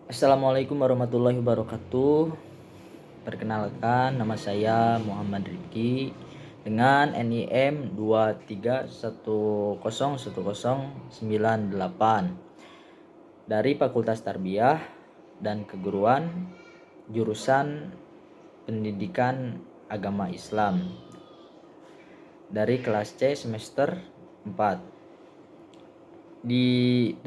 Assalamualaikum warahmatullahi wabarakatuh. Perkenalkan, nama saya Muhammad Rifki dengan NIM 231010998 dari Fakultas Tarbiyah dan Keguruan, jurusan Pendidikan Agama Islam dari kelas C semester 4.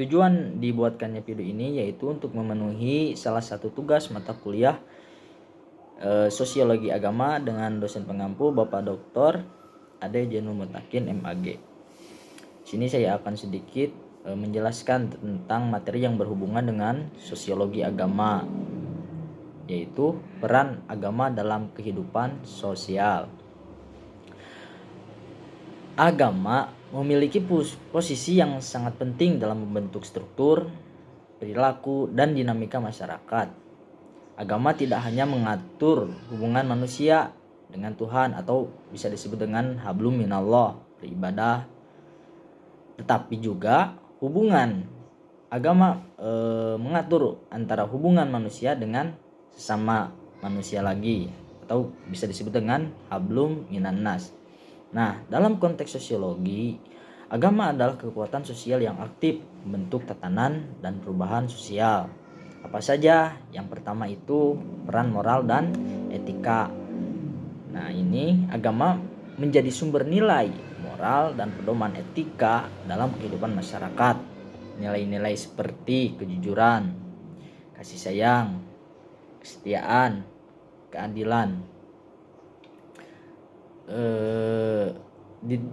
Tujuan dibuatkannya video ini yaitu untuk memenuhi salah satu tugas mata kuliah Sosiologi Agama dengan dosen pengampu Bapak Dr. Ade Jenul Mutakin MAG. Sini saya akan sedikit menjelaskan tentang materi yang berhubungan dengan sosiologi agama, yaitu peran agama dalam kehidupan sosial. Agama memiliki posisi yang sangat penting dalam membentuk struktur, perilaku, dan dinamika masyarakat. Agama tidak hanya mengatur hubungan manusia dengan Tuhan atau bisa disebut dengan hablum minallah, beribadah, tetapi juga hubungan agama mengatur antara hubungan manusia dengan sesama manusia lagi, atau bisa disebut dengan hablum minannas. Nah, dalam konteks sosiologi, agama adalah kekuatan sosial yang aktif membentuk tatanan dan perubahan sosial. Apa saja? Yang pertama itu peran moral dan etika. Nah, ini agama menjadi sumber nilai moral dan pedoman etika dalam kehidupan masyarakat. Nilai-nilai seperti kejujuran, kasih sayang, kesetiaan, keadilan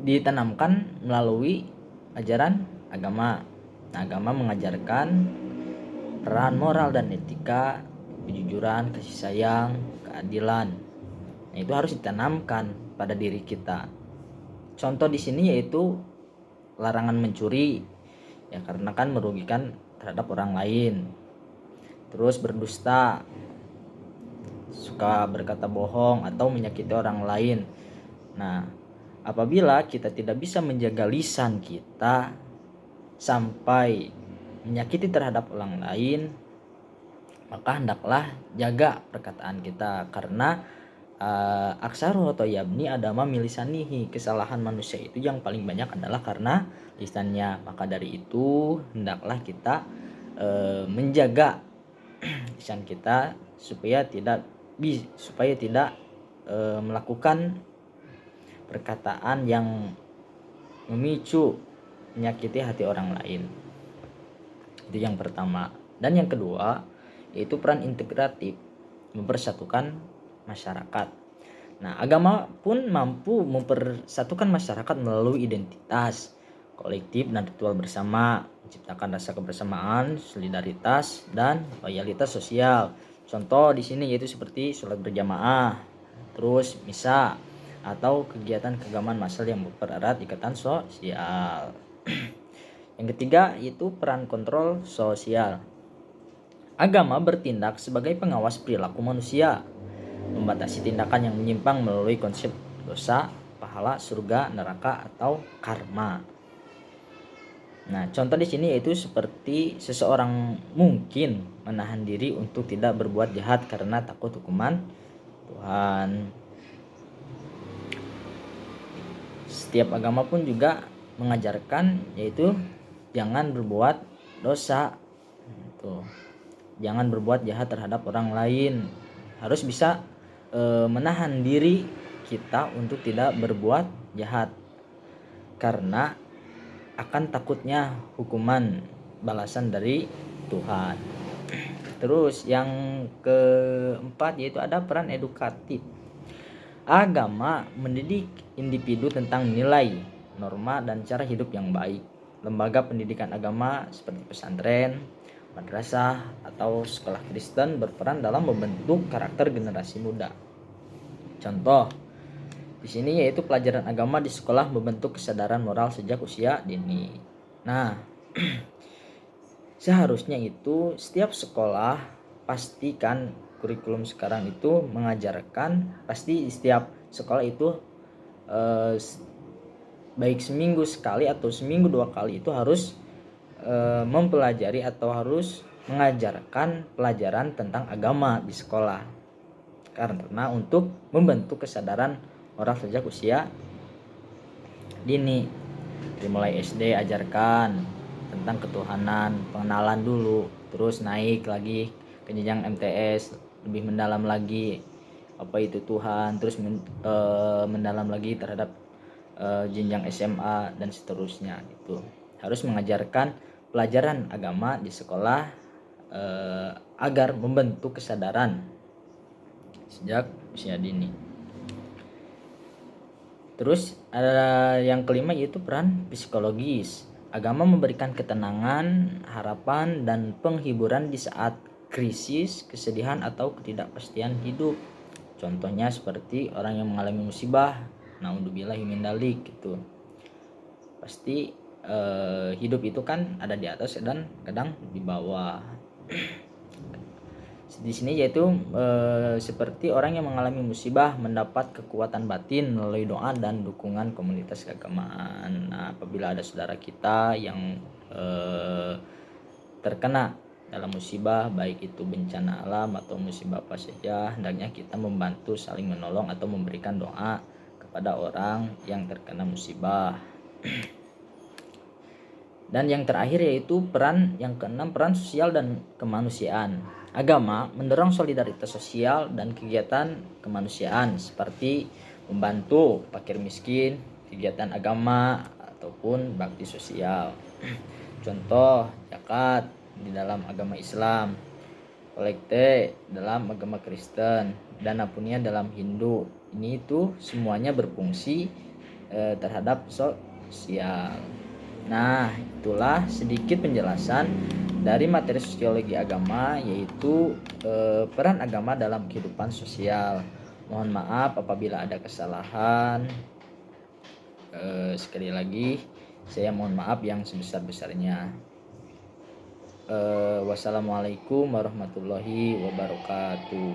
ditanamkan melalui ajaran agama. Nah, agama mengajarkan peran moral dan etika, kejujuran, kasih sayang, keadilan. Nah, itu harus ditanamkan pada diri kita. Contoh di sini yaitu larangan mencuri, ya karena kan merugikan terhadap orang lain. Terus berdusta, suka berkata bohong atau menyakiti orang lain. Nah, apabila kita tidak bisa menjaga lisan kita sampai menyakiti terhadap orang lain, maka hendaklah jaga perkataan kita, karena aksaru atau yabni adama milisanihi, kesalahan manusia itu yang paling banyak adalah karena lisannya. Maka dari itu hendaklah kita menjaga lisan kita supaya tidak melakukan perkataan yang memicu menyakiti hati orang lain. Itu yang pertama. Dan yang kedua yaitu peran integratif, mempersatukan masyarakat. Nah, agama pun mampu mempersatukan masyarakat melalui identitas kolektif dan ritual bersama, menciptakan rasa kebersamaan, solidaritas, dan loyalitas sosial. Contoh di sini yaitu seperti sholat berjamaah, terus misa, atau kegiatan keagamaan massal yang mempererat ikatan sosial. Yang ketiga yaitu peran kontrol sosial. Agama bertindak sebagai pengawas perilaku manusia, membatasi tindakan yang menyimpang melalui konsep dosa, pahala, surga, neraka, atau karma. Nah, contoh di sini yaitu seperti seseorang mungkin menahan diri untuk tidak berbuat jahat karena takut hukuman Tuhan. Setiap agama pun juga mengajarkan yaitu jangan berbuat dosa. Jangan berbuat jahat terhadap orang lain. Harus bisa menahan diri kita untuk tidak berbuat jahat, karena akan takutnya hukuman balasan dari Tuhan. Terus yang keempat yaitu ada peran edukatif. Agama mendidik individu tentang nilai, norma, dan cara hidup yang baik. Lembaga pendidikan agama seperti pesantren, madrasah, atau sekolah Kristen berperan dalam membentuk karakter generasi muda. Contoh di sini yaitu pelajaran agama di sekolah membentuk kesadaran moral sejak usia dini. Nah, seharusnya itu setiap sekolah pastikan kurikulum sekarang itu mengajarkan, pasti setiap sekolah itu baik seminggu sekali atau seminggu 2 kali itu harus mempelajari atau harus mengajarkan pelajaran tentang agama di sekolah, karena untuk membentuk kesadaran orang sejak usia dini. Dimulai SD ajarkan tentang ketuhanan, pengenalan dulu, terus naik lagi ke jenjang MTS, lebih mendalam lagi apa itu Tuhan, terus mendalam lagi terhadap jenjang SMA dan seterusnya. Itu harus mengajarkan pelajaran agama di sekolah agar membentuk kesadaran sejak usia dini. Terus ada yang kelima, yaitu peran psikologis. Agama memberikan ketenangan, harapan, dan penghiburan di saat krisis, kesedihan, atau ketidakpastian hidup. Contohnya seperti orang yang mengalami musibah, naudzubillahi min dzalik gitu. Pasti hidup itu kan ada di atas dan kadang di bawah. Di sini yaitu seperti orang yang mengalami musibah mendapat kekuatan batin melalui doa dan dukungan komunitas keagamaan. Nah, apabila ada saudara kita yang terkena dalam musibah, baik itu bencana alam atau musibah apa saja, hendaknya kita membantu saling menolong atau memberikan doa kepada orang yang terkena musibah. Dan yang terakhir yaitu peran yang keenam, peran sosial dan kemanusiaan. Agama mendorong solidaritas sosial dan kegiatan kemanusiaan seperti membantu fakir miskin, kegiatan agama ataupun bakti sosial. Contoh zakat di dalam agama Islam, kolekte dalam agama Kristen, dan apunia dalam Hindu. Ini itu semuanya berfungsi terhadap sosial. Nah, itulah sedikit penjelasan dari materi sosiologi agama, yaitu peran agama dalam kehidupan sosial. Mohon maaf apabila ada kesalahan. Sekali lagi saya mohon maaf yang sebesar-besarnya. Wassalamualaikum warahmatullahi wabarakatuh.